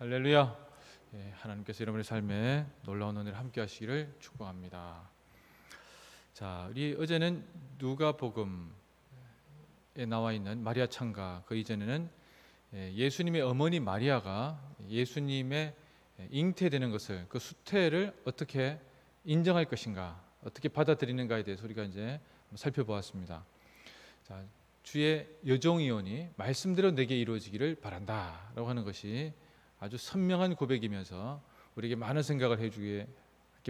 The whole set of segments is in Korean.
할렐루야. 하나님께서 여러분의 삶에 놀라운 은혜를 함께 하시기를 축복합니다. 자, 우리 어제는 누가복음에 나와 있는 마리아 창가, 그 이전에는 예수님의 어머니 마리아가 예수님의 잉태되는 것을, 그 수태를 어떻게 인정할 것인가, 어떻게 받아들이는가에 대해서 우리가 이제 살펴보았습니다. 자, 주의 여종이오니 말씀대로 내게 이루어지기를 바란다라고 하는 것이 아주 선명한 고백이면서 우리에게 많은 생각을 해주게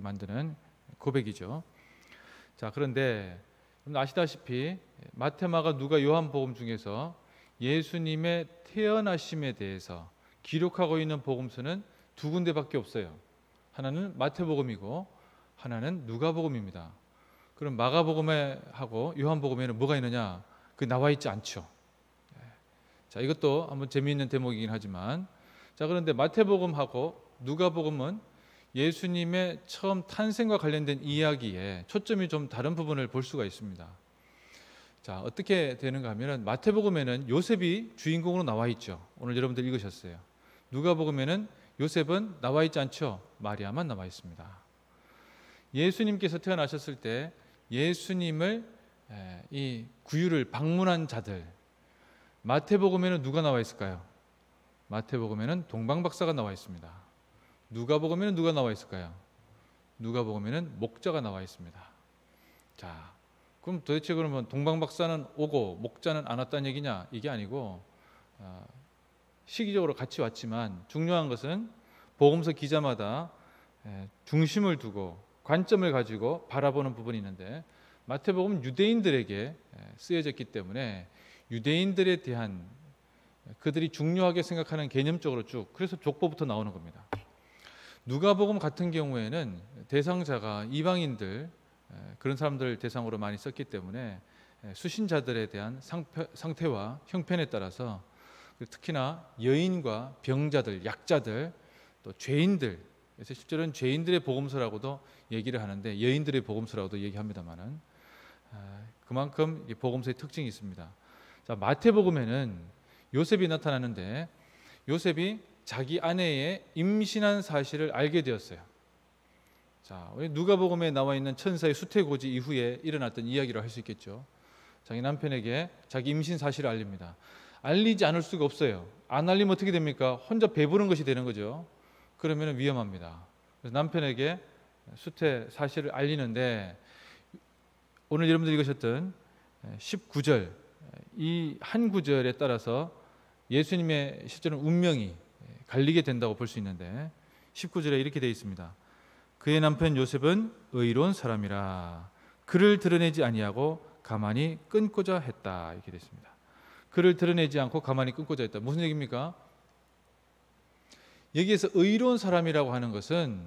만드는 고백이죠. 자, 그런데 아시다시피 마태, 마가, 누가, 요한복음 중에서 예수님의 태어나심에 대해서 기록하고 있는 복음서는 두 군데밖에 없어요. 하나는 마태복음이고 하나는 누가복음입니다. 그럼 마가복음에 하고 요한복음에는 뭐가 있느냐? 그 나와 있지 않죠. 자, 이것도 한번 재미있는 대목이긴 하지만, 자, 그런데 마태복음하고 누가복음은 예수님의 처음 탄생과 관련된 이야기에 초점이 좀 다른 부분을 볼 수가 있습니다. 자, 어떻게 되는가 하면 마태복음에는 요셉이 주인공으로 나와 있죠. 오늘 여러분들 읽으셨어요. 누가복음에는 요셉은 나와 있지 않죠. 마리아만 나와 있습니다. 예수님께서 태어나셨을 때 예수님을 이 구유를 방문한 자들, 마태복음에는 누가 나와 있을까요? 마태복음에는 동방박사가 나와 있습니다. 누가복음에는 누가 나와 있을까요? 누가복음에는 목자가 나와 있습니다. 자, 그럼 도대체 그러면 동방박사는 오고 목자는 안 왔다는 얘기냐? 이게 아니고 시기적으로 같이 왔지만 중요한 것은 복음서 기자마다 중심을 두고 관점을 가지고 바라보는 부분이 있는데, 마태복음은 유대인들에게 쓰여졌기 때문에 유대인들에 대한 그들이 중요하게 생각하는 개념적으로 쭉, 그래서 족보부터 나오는 겁니다. 누가복음 같은 경우에는 대상자가 이방인들, 그런 사람들 대상으로 많이 썼기 때문에 수신자들에 대한 상태와 형편에 따라서 특히나 여인과 병자들, 약자들, 또 죄인들, 그래서 실제로는 죄인들의 복음서라고도 얘기를 하는데 여인들의 복음서라고도 얘기합니다만은 그만큼 복음서의 특징이 있습니다. 자, 마태복음에는 요셉이 나타나는데 요셉이 자기 아내의 임신한 사실을 알게 되었어요. 자, 누가복음에 나와 있는 천사의 수태고지 이후에 일어났던 이야기를 할 수 있겠죠. 자기 남편에게 자기 임신 사실을 알립니다. 알리지 않을 수가 없어요. 안 알리면 어떻게 됩니까? 혼자 배부른 것이 되는 거죠. 그러면 위험합니다. 그래서 남편에게 수태 사실을 알리는데, 오늘 여러분들이 읽으셨던 19절, 이 한 구절에 따라서 예수님의 실제로는 운명이 갈리게 된다고 볼 수 있는데, 19절에 이렇게 되어 있습니다. 그의 남편 요셉은 의로운 사람이라 그를 드러내지 아니하고 가만히 끊고자 했다. 이렇게 되어 있습니다. 그를 드러내지 않고 가만히 끊고자 했다. 무슨 얘기입니까? 여기에서 의로운 사람이라고 하는 것은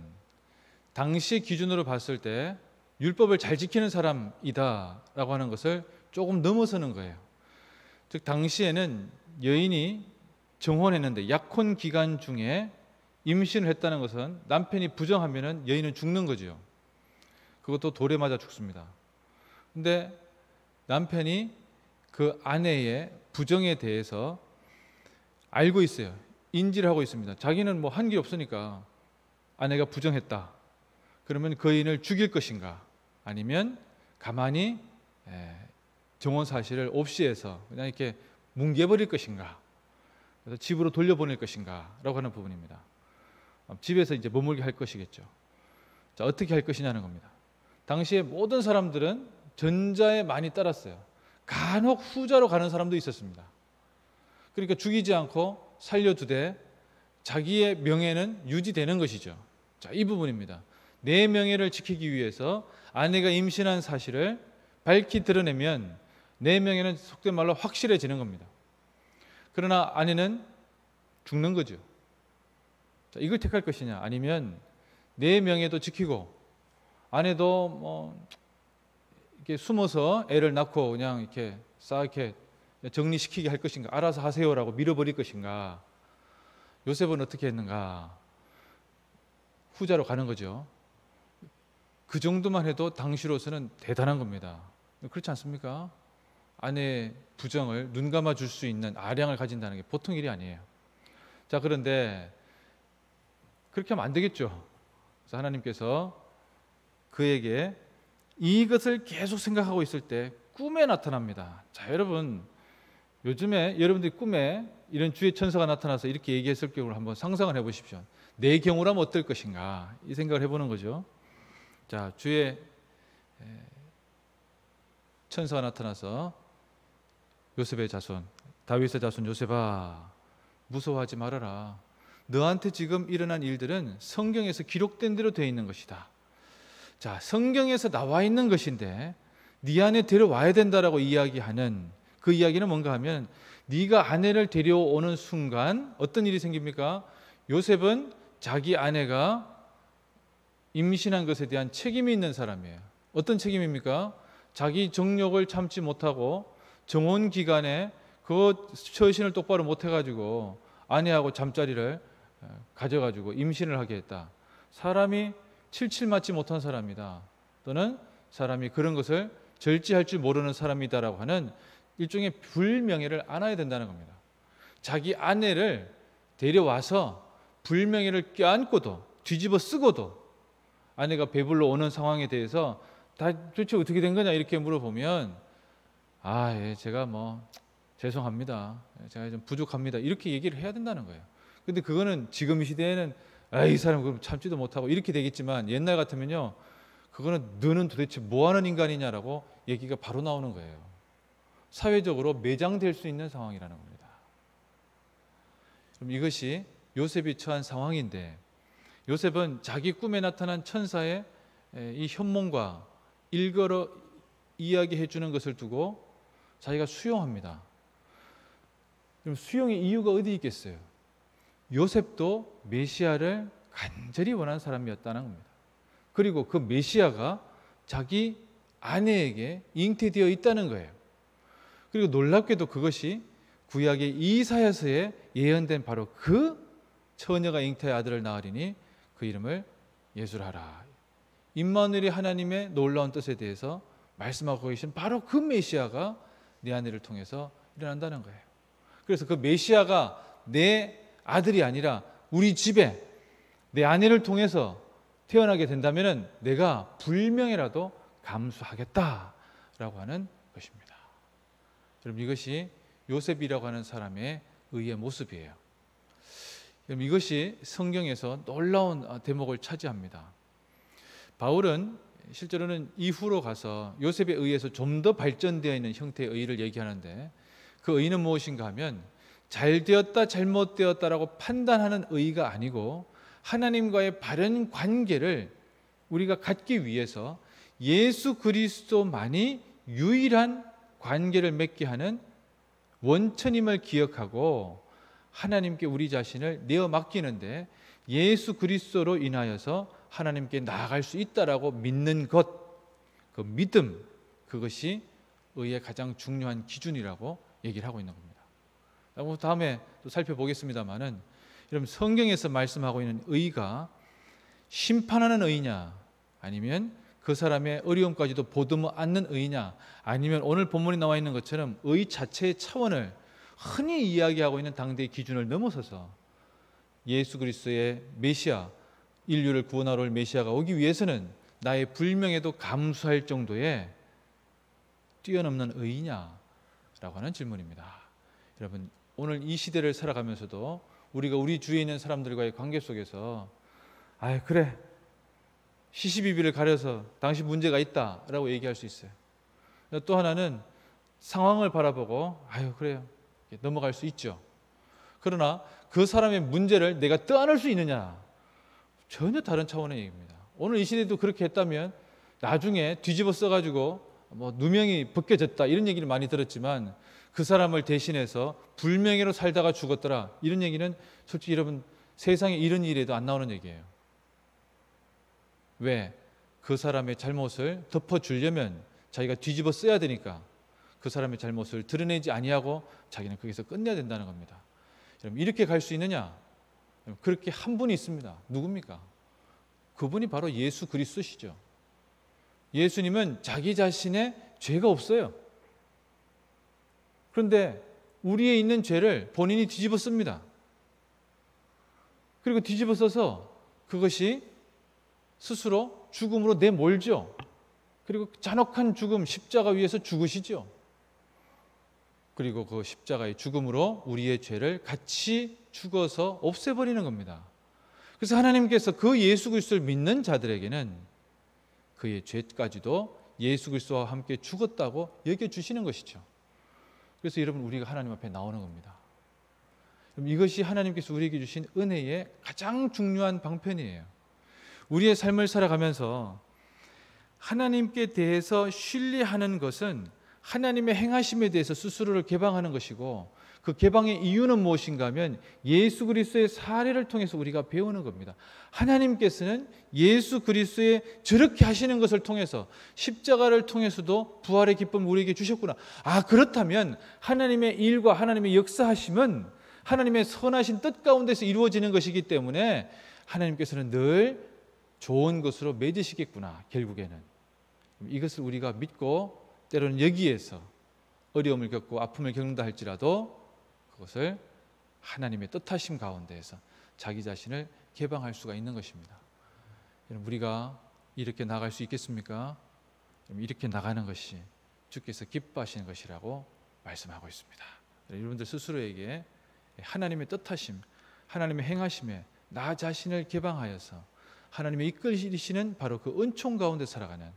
당시의 기준으로 봤을 때 율법을 잘 지키는 사람이다라고 하는 것을 조금 넘어서는 거예요. 즉, 당시에는 여인이 정혼했는데 약혼 기간 중에 임신을 했다는 것은 남편이 부정하면 여인은 죽는 거죠. 그것도 돌에 맞아 죽습니다. 근데 남편이 그 아내의 부정에 대해서 알고 있어요. 인지를 하고 있습니다. 자기는 뭐 한 게 없으니까 아내가 부정했다. 그러면 그 여인을 죽일 것인가, 아니면 가만히 정혼 사실을 없이해서 그냥 이렇게 뭉개버릴 것인가, 그래서 집으로 돌려보낼 것인가 라고 하는 부분입니다. 집에서 이제 머물게 할 것이겠죠. 자, 어떻게 할 것이냐는 겁니다. 당시에 모든 사람들은 전자에 많이 따랐어요. 간혹 후자로 가는 사람도 있었습니다. 그러니까 죽이지 않고 살려두되 자기의 명예는 유지되는 것이죠. 자, 이 부분입니다. 내 명예를 지키기 위해서 아내가 임신한 사실을 밝히 드러내면 내 명예는 속된 말로 확실해지는 겁니다. 그러나 아내는 죽는 거죠. 자, 이걸 택할 것이냐, 아니면 내 명예도 지키고 아내도 뭐 이렇게 숨어서 애를 낳고 그냥 이렇게 싹 이렇게 정리시키게 할 것인가, 알아서 하세요라고 밀어버릴 것인가. 요셉은 어떻게 했는가? 후자로 가는 거죠. 그 정도만 해도 당시로서는 대단한 겁니다. 그렇지 않습니까? 아내의 부정을 눈감아 줄 수 있는 아량을 가진다는 게 보통 일이 아니에요. 자, 그런데 그렇게 하면 안 되겠죠. 그래서 하나님께서 그에게 이것을 계속 생각하고 있을 때 꿈에 나타납니다. 자, 여러분, 요즘에 여러분들이 꿈에 이런 주의 천사가 나타나서 이렇게 얘기했을 경우를 한번 상상을 해보십시오. 내 경우라면 어떨 것인가, 이 생각을 해보는 거죠. 자, 주의 천사가 나타나서 요셉의 자손, 다윗의 자손 요셉아, 무서워하지 말아라. 너한테 지금 일어난 일들은 성경에서 기록된 대로 되어 있는 것이다. 자, 성경에서 나와 있는 것인데 네 안에 데려와야 된다라고 이야기하는 그 이야기는 뭔가 하면, 네가 아내를 데려오는 순간 어떤 일이 생깁니까? 요셉은 자기 아내가 임신한 것에 대한 책임이 있는 사람이에요. 어떤 책임입니까? 자기 정욕을 참지 못하고 정혼 기간에 그 처신을 똑바로 못 해가지고 아내하고 잠자리를 가져가지고 임신을 하게 했다. 사람이 칠칠 맞지 못한 사람이다. 또는 사람이 그런 것을 절제할 줄 모르는 사람이다라고 하는 일종의 불명예를 안아야 된다는 겁니다. 자기 아내를 데려와서 불명예를 껴안고도 뒤집어 쓰고도 아내가 배불러 오는 상황에 대해서 다 도대체 어떻게 된 거냐 이렇게 물어보면, 예, 제가 죄송합니다. 제가 좀 부족합니다. 이렇게 얘기를 해야 된다는 거예요. 근데 그거는 지금 이 시대에는 이 사람 그럼 참지도 못하고 이렇게 되겠지만, 옛날 같으면요, 그거는 너는 도대체 뭐 하는 인간이냐라고 얘기가 바로 나오는 거예요. 사회적으로 매장될 수 있는 상황이라는 겁니다. 그럼 이것이 요셉이 처한 상황인데, 요셉은 자기 꿈에 나타난 천사의 이 현몽과 일걸어 이야기해 주는 것을 두고 자기가 수용합니다. 그럼 수용의 이유가 어디 있겠어요? 요셉도 메시아를 간절히 원하는 사람이었다는 겁니다. 그리고 그 메시아가 자기 아내에게 잉태되어 있다는 거예요. 그리고 놀랍게도 그것이 구약의 이사야서에 예언된 바로 그 처녀가 잉태의 아들을 낳으리니 그 이름을 예수라라. 임마누엘이 하나님의 놀라운 뜻에 대해서 말씀하고 계신 바로 그 메시아가 내 아내를 통해서 일어난다는 거예요. 그래서 그 메시아가 내 아들이 아니라 우리 집에 내 아내를 통해서 태어나게 된다면 내가 불명예라도 감수하겠다라고 하는 것입니다. 여러분, 이것이 요셉이라고 하는 사람의 의의 모습이에요. 여러분, 이것이 성경에서 놀라운 대목을 차지합니다. 바울은 실제로는 이후로 가서 요셉에 의해서 좀 더 발전되어 있는 형태의 의를 얘기하는데, 그 의는 무엇인가 하면 잘 되었다 잘못되었다라고 판단하는 의가 아니고, 하나님과의 바른 관계를 우리가 갖기 위해서 예수 그리스도만이 유일한 관계를 맺게 하는 원천임을 기억하고 하나님께 우리 자신을 내어 맡기는데 예수 그리스도로 인하여서 하나님께 나아갈 수 있다라고 믿는 것, 그 믿음, 그것이 의의 가장 중요한 기준이라고 얘기를 하고 있는 겁니다. 다음에 또 살펴보겠습니다만은, 여러분, 성경에서 말씀하고 있는 의가 심판하는 의냐, 아니면 그 사람의 어려움까지도 보듬어 안는 의냐, 아니면 오늘 본문에 나와 있는 것처럼 의 자체의 차원을 흔히 이야기하고 있는 당대의 기준을 넘어서서 예수 그리스도의 메시아, 인류를 구원하러 올 메시아가 오기 위해서는 나의 불명예도 감수할 정도의 뛰어넘는 의냐라고 하는 질문입니다. 여러분, 오늘 이 시대를 살아가면서도 우리가 우리 주위에 있는 사람들과의 관계 속에서 그래, 시시비비를 가려서 당신 문제가 있다라고 얘기할 수 있어요. 또 하나는 상황을 바라보고 그래요, 넘어갈 수 있죠. 그러나 그 사람의 문제를 내가 떠안을 수 있느냐, 전혀 다른 차원의 얘기입니다. 오늘 이 시대도 그렇게 했다면 나중에 뒤집어 써가지고 누명이 벗겨졌다 이런 얘기를 많이 들었지만, 그 사람을 대신해서 불명예로 살다가 죽었더라 이런 얘기는 솔직히 여러분, 세상에 이런 일에도 안 나오는 얘기예요. 왜? 그 사람의 잘못을 덮어주려면 자기가 뒤집어 써야 되니까 그 사람의 잘못을 드러내지 아니하고 자기는 거기서 끝내야 된다는 겁니다. 여러분, 이렇게 갈 수 있느냐? 그렇게 한 분이 있습니다. 누굽니까? 그분이 바로 예수 그리스도시죠. 예수님은 자기 자신의 죄가 없어요. 그런데 우리에 있는 죄를 본인이 뒤집어 씁니다. 그리고 뒤집어 써서 그것이 스스로 죽음으로 내몰죠. 그리고 잔혹한 죽음, 십자가 위에서 죽으시죠. 그리고 그 십자가의 죽음으로 우리의 죄를 같이 죽어서 없애버리는 겁니다. 그래서 하나님께서 그 예수 그리스도를 믿는 자들에게는 그의 죄까지도 예수 그리스도와 함께 죽었다고 여겨주시는 것이죠. 그래서 여러분, 우리가 하나님 앞에 나오는 겁니다. 이것이 하나님께서 우리에게 주신 은혜의 가장 중요한 방편이에요. 우리의 삶을 살아가면서 하나님께 대해서 신뢰하는 것은 하나님의 행하심에 대해서 스스로를 개방하는 것이고, 그 개방의 이유는 무엇인가 하면 예수 그리스도의 사례를 통해서 우리가 배우는 겁니다. 하나님께서는 예수 그리스도의 저렇게 하시는 것을 통해서, 십자가를 통해서도 부활의 기쁨을 우리에게 주셨구나. 그렇다면 하나님의 일과 하나님의 역사하심은 하나님의 선하신 뜻 가운데서 이루어지는 것이기 때문에 하나님께서는 늘 좋은 것으로 맺으시겠구나. 결국에는 이것을 우리가 믿고, 때로는 여기에서 어려움을 겪고 아픔을 겪는다 할지라도 그것을 하나님의 뜻하심 가운데에서 자기 자신을 개방할 수가 있는 것입니다. 우리가 이렇게 나갈 수 있겠습니까? 이렇게 나가는 것이 주께서 기뻐하시는 것이라고 말씀하고 있습니다. 여러분들 스스로에게 하나님의 뜻하심, 하나님의 행하심에 나 자신을 개방하여서 하나님의 이끌리시는 바로 그 은총 가운데 살아가는,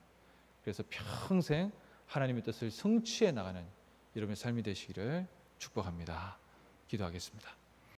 그래서 평생 하나님의 뜻을 성취해 나가는 여러분의 삶이 되시기를 축복합니다. 기도하겠습니다.